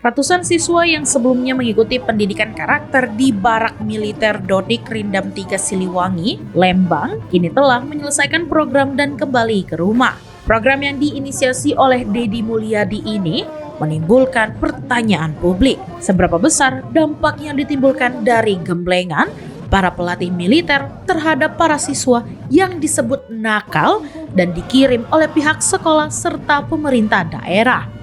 Ratusan siswa yang sebelumnya mengikuti pendidikan karakter di Barak Militer Dodik Rindam 3 Siliwangi, Lembang, kini telah menyelesaikan program dan kembali ke rumah. Program yang diinisiasi oleh Deddy Mulyadi ini menimbulkan pertanyaan publik. Seberapa besar dampak yang ditimbulkan dari gemblengan para pelatih militer terhadap para siswa yang disebut nakal dan dikirim oleh pihak sekolah serta pemerintah daerah.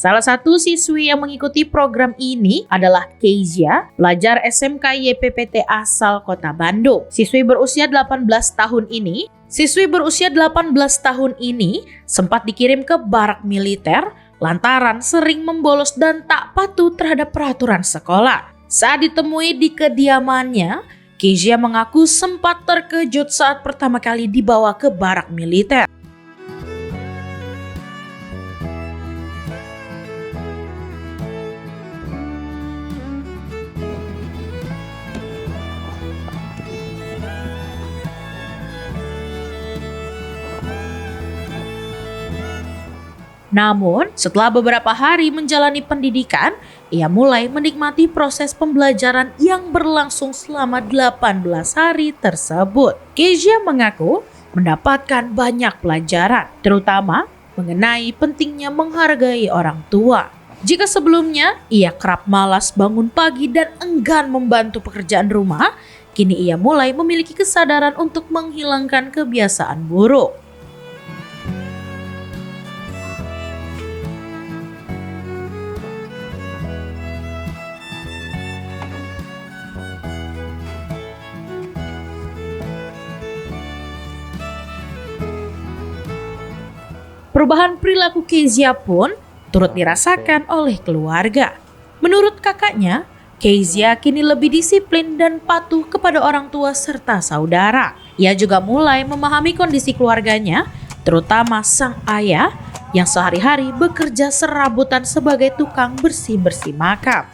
Salah satu siswi yang mengikuti program ini adalah Kezia, pelajar SMK YPPT asal Kota Bandung. Siswi berusia 18 tahun ini sempat dikirim ke barak militer lantaran sering membolos dan tak patuh terhadap peraturan sekolah. Saat ditemui di kediamannya, Kezia mengaku sempat terkejut saat pertama kali dibawa ke barak militer. Namun, setelah beberapa hari menjalani pendidikan, ia mulai menikmati proses pembelajaran yang berlangsung selama 18 hari tersebut. Kezia mengaku mendapatkan banyak pelajaran, terutama mengenai pentingnya menghargai orang tua. Jika sebelumnya ia kerap malas bangun pagi dan enggan membantu pekerjaan rumah, kini ia mulai memiliki kesadaran untuk menghilangkan kebiasaan buruk. Perubahan perilaku Kezia pun turut dirasakan oleh keluarga. Menurut kakaknya, Kezia kini lebih disiplin dan patuh kepada orang tua serta saudara. Ia juga mulai memahami kondisi keluarganya, terutama sang ayah yang sehari-hari bekerja serabutan sebagai tukang bersih-bersih makam.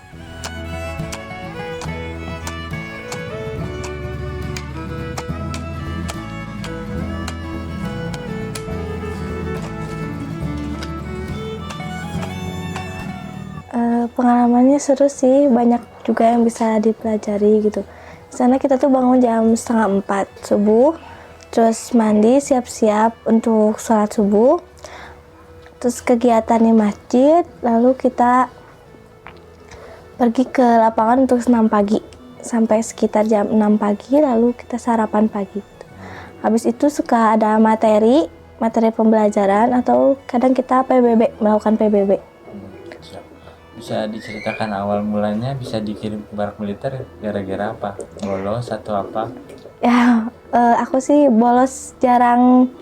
Pengalamannya seru sih, banyak juga yang bisa dipelajari gitu. Di sana kita tuh bangun jam 3:30 subuh, terus mandi siap-siap untuk sholat subuh, terus kegiatan di masjid, lalu kita pergi ke lapangan untuk senam pagi sampai sekitar jam 6 pagi, lalu kita sarapan pagi. Habis itu suka ada materi pembelajaran atau kadang kita melakukan PBB. Bisa diceritakan awal mulanya bisa dikirim ke barak militer gara-gara apa? Bolos atau apa? Ya, aku sih bolos, jarang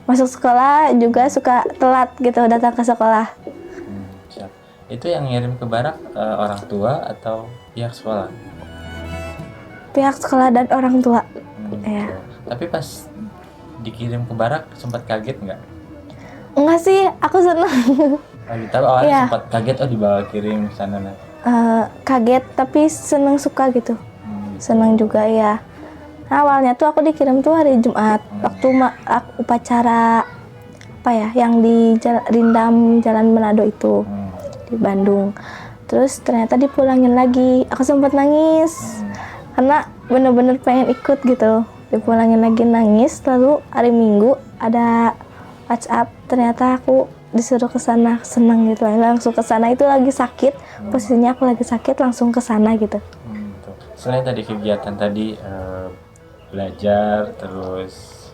masuk sekolah, juga suka telat gitu datang ke sekolah. Siap. Itu yang ngirim ke barak orang tua atau pihak sekolah? Pihak sekolah dan orang tua. Ya. Tapi pas dikirim ke barak sempat kaget nggak? Enggak sih, aku senang. Tapi awalnya sempat kaget dibawa kirim ke sana. Kaget tapi senang, suka gitu. Senang juga ya. Nah, awalnya tuh aku dikirim tuh hari Jumat waktu upacara yang di Rindam Jalan Manado itu di Bandung. Terus ternyata dipulangin lagi. Aku sempat nangis karena bener-bener pengen ikut gitu. Dipulangin lagi nangis. Lalu hari Minggu ada WhatsApp, ternyata aku disuruh ke sana, senang gitu. Langsung ke sana, itu lagi sakit, posisinya aku lagi sakit, langsung ke sana gitu. Selain tadi kegiatan belajar, terus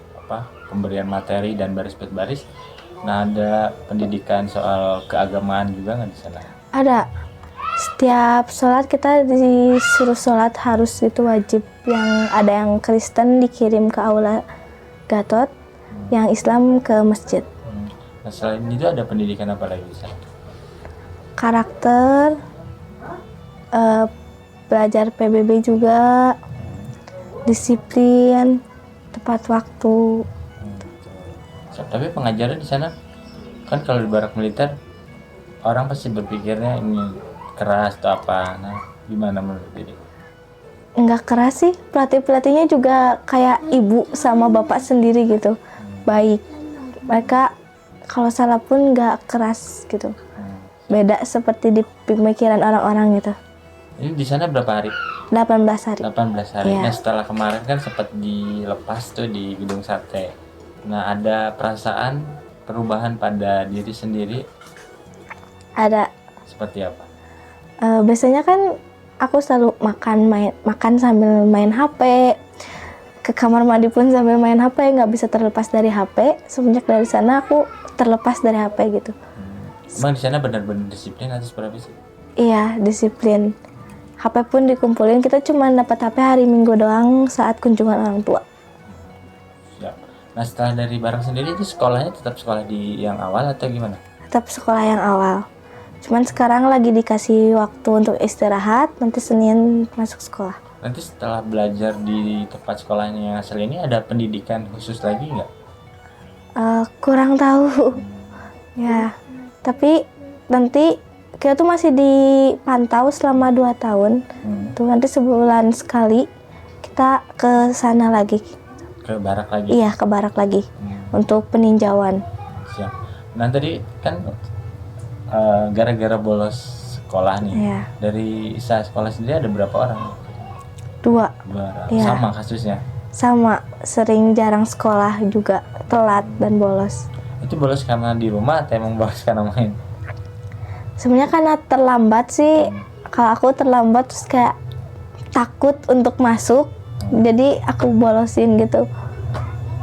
pemberian materi dan baris-baris, nah ada pendidikan soal keagamaan juga nggak di sana? Ada. Setiap sholat kita disuruh sholat, harus itu wajib. Yang ada yang Kristen dikirim ke aula Gatot, yang Islam ke masjid. Nah, selain itu ada pendidikan apa lagi di sana? Karakter, belajar PBB juga, disiplin, tepat waktu. Tapi pengajaran di sana kan kalau di barak militer orang pasti berpikirnya ini keras atau apa. Nah, gimana menurut Dede? Nggak keras sih, pelatihnya juga kayak ibu sama bapak sendiri gitu, baik. Mereka kalau salah pun nggak keras gitu, beda seperti di pemikiran orang-orang gitu. Ini di sana berapa hari? 18 hari. 18 hari. Iya. Nah, setelah kemarin kan sempat dilepas tuh di Gedung Sate. Nah, ada perasaan perubahan pada diri sendiri Ada. seperti apa? Biasanya kan aku selalu makan sambil main HP, ke kamar mandi pun sambil main HP, nggak bisa terlepas dari HP. Semenjak dari sana aku terlepas dari HP gitu. Emang di sana benar-benar disiplin atau seperti apa sih? Iya, disiplin. HP pun dikumpulin, kita cuma dapat HP hari Minggu doang saat kunjungan orang tua. Siap. Nah, setelah dari Barak sendiri itu sekolahnya tetap sekolah di yang awal atau gimana? Tetap sekolah yang awal. Cuman sekarang lagi dikasih waktu untuk istirahat, nanti Senin masuk sekolah. Nanti setelah belajar di tempat sekolahnya yang asal ini ada pendidikan khusus lagi nggak? Kurang tahu. Ya, tapi nanti kita tuh masih dipantau selama 2 tahun. Tuh nanti sebulan sekali kita ke sana lagi. Ke Barak lagi? Iya, ke Barak lagi untuk peninjauan. Siap. Nah, tadi kan gara-gara bolos sekolah nih. Iya. Dari sekolah sendiri ada berapa orang? 2. 2 orang. Iya. Sama kasusnya? Sama, sering jarang sekolah juga, telat dan bolos. Itu bolos karena di rumah atau emang bolos karena main? Sebenarnya karena terlambat sih, kalau aku terlambat terus kayak takut untuk masuk, jadi aku bolosin gitu.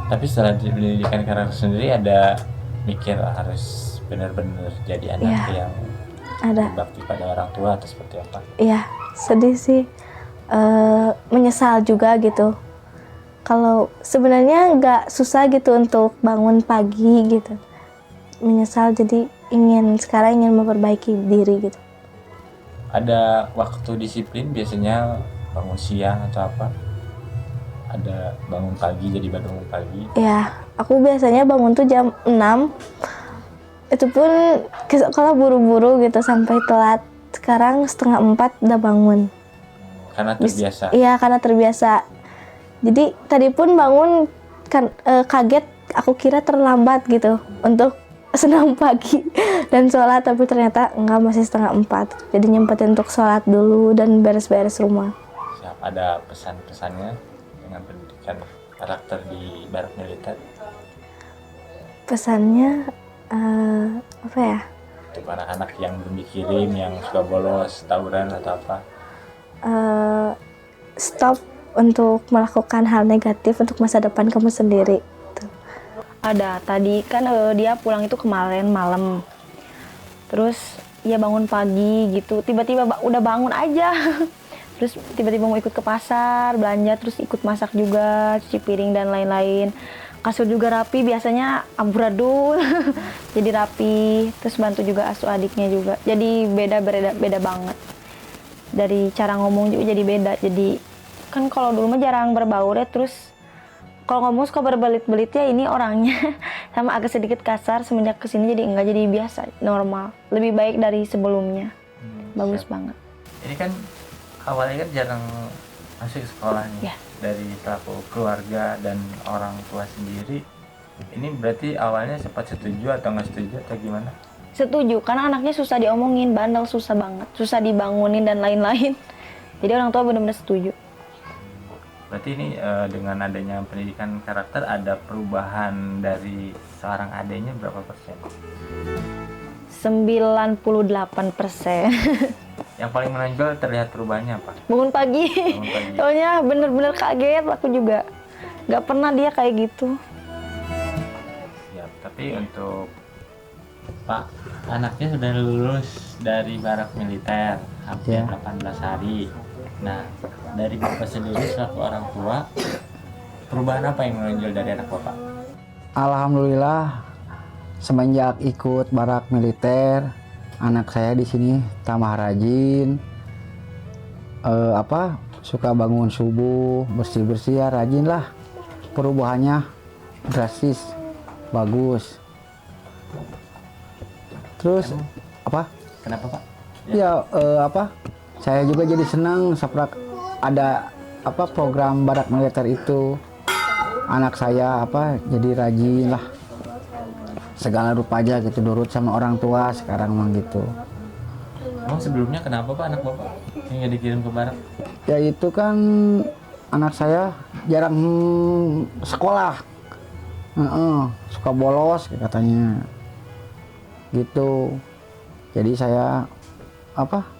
Tapi setelah di pendidikan karakter sendiri ada mikir harus benar-benar jadi anak Iya. yang Ada, berbakti pada orang tua atau seperti apa? iya sedih sih, menyesal juga gitu. Kalau sebenarnya nggak susah gitu untuk bangun pagi gitu, menyesal jadi sekarang ingin memperbaiki diri gitu. Ada waktu disiplin biasanya bangun siang atau apa? Ada bangun pagi jadi bangun pagi. Ya, aku biasanya bangun tuh jam 6. Itu pun ke sekolah buru-buru gitu sampai telat. Sekarang 3:30 udah bangun. Karena terbiasa. Iya, karena terbiasa. Jadi tadi pun bangun kan kaget, aku kira terlambat gitu untuk senam pagi dan sholat, tapi ternyata enggak, masih 3:30. Jadi nyempetin untuk sholat dulu dan beres-beres rumah. Siap. Ada pesan-pesannya dengan pendidikan karakter di Barak Militer? Pesannya apa ya? Untuk anak-anak yang belum dikirim, yang suka bolos, tawuran atau apa? Stop untuk melakukan hal negatif untuk masa depan kamu sendiri. Ada, tadi kan dia pulang itu kemarin malam. Terus ya bangun pagi gitu, tiba-tiba udah bangun aja. Terus tiba-tiba mau ikut ke pasar, belanja, terus ikut masak juga, cuci piring dan lain-lain. Kasur juga rapi, biasanya amburadul. Jadi rapi, terus bantu juga asuh adiknya juga. Jadi beda banget. Dari cara ngomong juga jadi beda. Jadi kan kalau dulu mah jarang berbaur ya, terus kalau ngomong suka berbelit-belit ya, ini orangnya sama agak sedikit kasar. Semenjak kesini jadi enggak, jadi biasa, normal, lebih baik dari sebelumnya. Bagus banget. Ini kan awalnya kan jarang masuk sekolah nih. Ya. Dari selaku keluarga dan orang tua sendiri, ini berarti awalnya sempat setuju atau nggak setuju atau gimana? Setuju, karena anaknya susah diomongin, bandel, susah banget, susah dibangunin dan lain-lain. Jadi orang tua benar-benar setuju. Berarti ini dengan adanya pendidikan karakter ada perubahan dari seorang adanya berapa persen? 98%. Yang paling menonjol terlihat perubahannya apa? Bangun pagi. Bangun pagi. Soalnya bener-bener kaget, aku juga nggak pernah dia kayak gitu. Siap. Tapi untuk Pak, anaknya sudah lulus dari Barak Militer hampir 18 hari. Nah, dari Bapak sendiri selaku orang tua, perubahan apa yang menonjol dari anak Bapak? Alhamdulillah, semenjak ikut Barak Militer, anak saya di sini tambah rajin, suka bangun subuh, bersih-bersih ya, rajin lah. Perubahannya drastis, bagus. Terus apa? Kenapa Pak? Ya saya juga jadi senang saprak ada program barak militer itu. Anak saya jadi rajin lah. Segala rupa aja gitu, nurut sama orang tua sekarang mah gitu. Emang sebelumnya kenapa Pak anak Bapak yang nggak dikirim ke barak? Ya itu kan anak saya jarang sekolah. Suka bolos katanya. Gitu. Jadi saya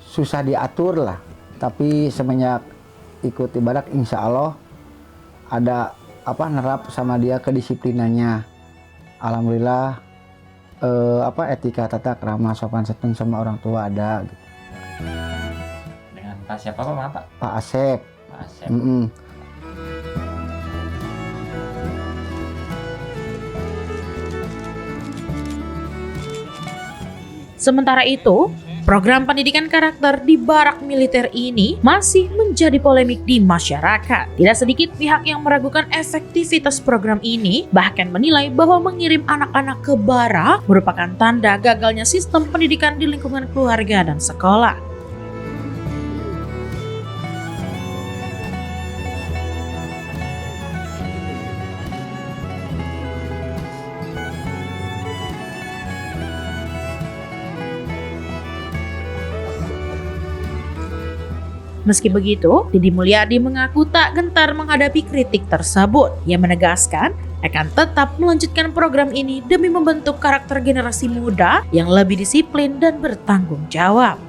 susah diatur lah. Tapi semenjak ikut di barak insya Allah ada nerap sama dia kedisiplinannya. Alhamdulillah etika tata krama sopan santun sama orang tua ada gitu. Dengan Pak siapa Pak? Maaf Pak? Pak Asep. Pak Asep. Sementara itu, program pendidikan karakter di barak militer ini masih menjadi polemik di masyarakat. Tidak sedikit pihak yang meragukan efektivitas program ini, bahkan menilai bahwa mengirim anak-anak ke barak merupakan tanda gagalnya sistem pendidikan di lingkungan keluarga dan sekolah. Meski begitu, Didi Mulyadi mengaku tak gentar menghadapi kritik tersebut. Ia menegaskan akan tetap melanjutkan program ini demi membentuk karakter generasi muda yang lebih disiplin dan bertanggung jawab.